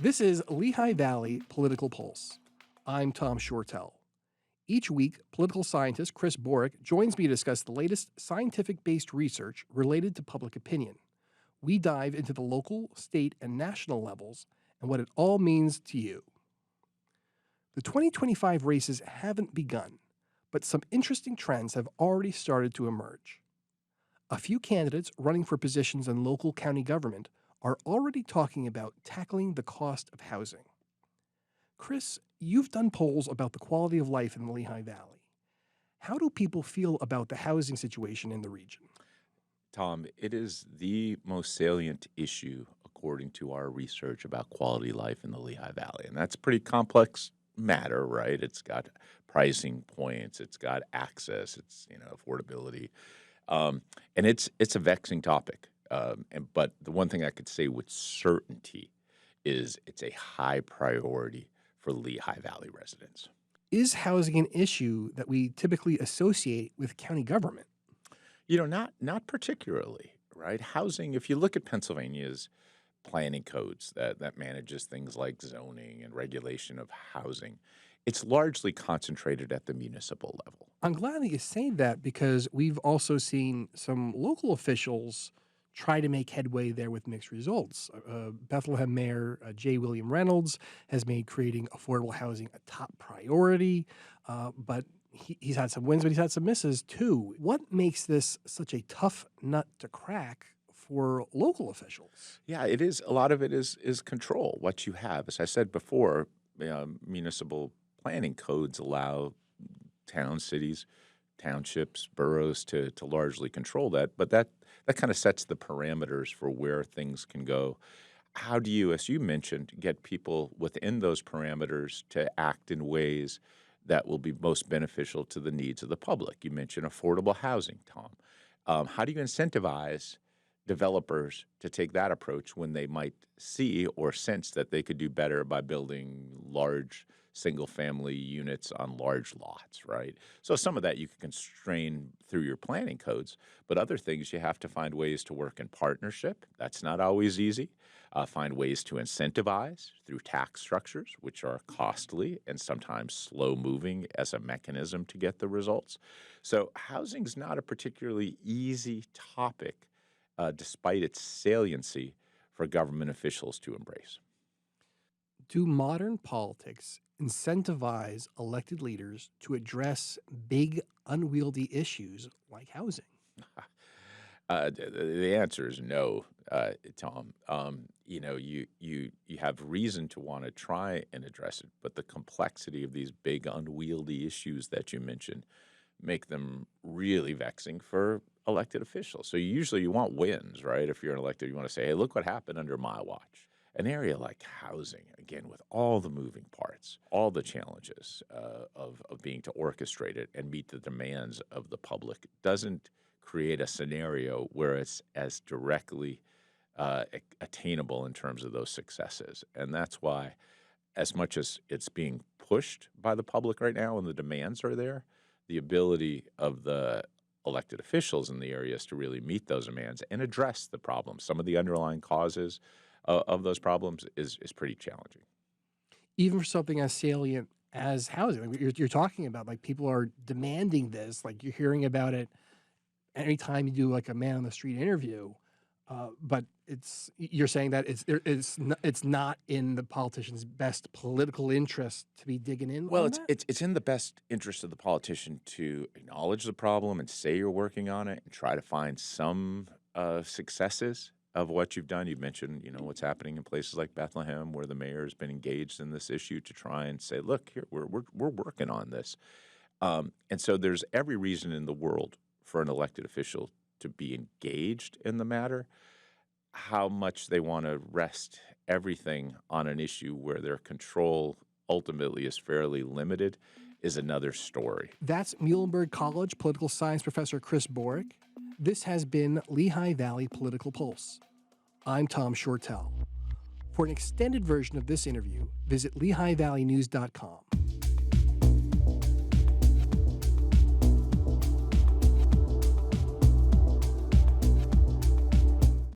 This is Lehigh Valley Political Pulse. I'm Tom Shortell. Each week, political scientist Chris Borick joins me to discuss the latest scientific-based research related to public opinion. We dive into the local, state, and national levels and what it all means to you. The 2025 races haven't begun, but some interesting trends have already started to emerge. A few candidates running for positions in local county government are already talking about tackling the cost of housing. Chris, you've done polls about the quality of life in the Lehigh Valley. How do people feel about the housing situation in the region? Tom, it is the most salient issue according to our research about quality of life in the Lehigh Valley. And that's a pretty complex matter, right? It's got pricing points, it's got access, it's affordability. And it's a vexing topic. But the one thing I could say with certainty is it's a high priority for Lehigh Valley residents. Is housing an issue that we typically associate with county government? Not particularly, right? Housing, if you look at Pennsylvania's planning codes that manages things like zoning and regulation of housing, it's largely concentrated at the municipal level. I'm glad that you say that because we've also seen some local officials try to make headway there with mixed results. Bethlehem Mayor J. William Reynolds has made creating affordable housing a top priority, but he's had some wins, but he's had some misses too. What makes this such a tough nut to crack for local officials? Yeah, it is. A lot of it is control. What you have, as I said before, municipal planning codes allow towns, cities, townships, boroughs to largely control that, but that kind of sets the parameters for where things can go. How do you, as you mentioned, get people within those parameters to act in ways that will be most beneficial to the needs of the public? You mentioned affordable housing, Tom. How do you incentivize developers to take that approach when they might see or sense that they could do better by building large single-family units on large lots, right? So some of that you can constrain through your planning codes, but other things you have to find ways to work in partnership. That's not always easy. Find ways to incentivize through tax structures, which are costly and sometimes slow-moving as a mechanism to get the results. So housing's not a particularly easy topic, despite its saliency for government officials to embrace. Do modern politics incentivize elected leaders to address big, unwieldy issues like housing? The answer is no, Tom. You have reason to want to try and address it, but the complexity of these big, unwieldy issues that you mentioned make them really vexing for elected officials. So you want wins, right? If you're an elected, you want to say, hey, look what happened under my watch. An area like housing, again, with all the moving parts, all the challenges of being to orchestrate it and meet the demands of the public, doesn't create a scenario where it's as directly attainable in terms of those successes. And that's why, as much as it's being pushed by the public right now and the demands are there, the ability of the elected officials in the areas to really meet those demands and address the problems, some of the underlying causes of those problems is pretty challenging. Even for something as salient as housing, like you're talking about, like people are demanding this, like you're hearing about it anytime you do like a man on the street interview. But you're saying that it's not in the politician's best political interest to be digging in. Well, on that? it's in the best interest of the politician to acknowledge the problem and say you're working on it and try to find some successes of what you've done. You've mentioned, what's happening in places like Bethlehem, where the mayor has been engaged in this issue to try and say, look, here we're working on this. And so there's every reason in the world for an elected official to be engaged in the matter. How much they want to rest everything on an issue where their control ultimately is fairly limited is another story. That's Muhlenberg College political science professor Chris Borick. This has been Lehigh Valley Political Pulse. I'm Tom Shortell. For an extended version of this interview, visit LehighValleyNews.com.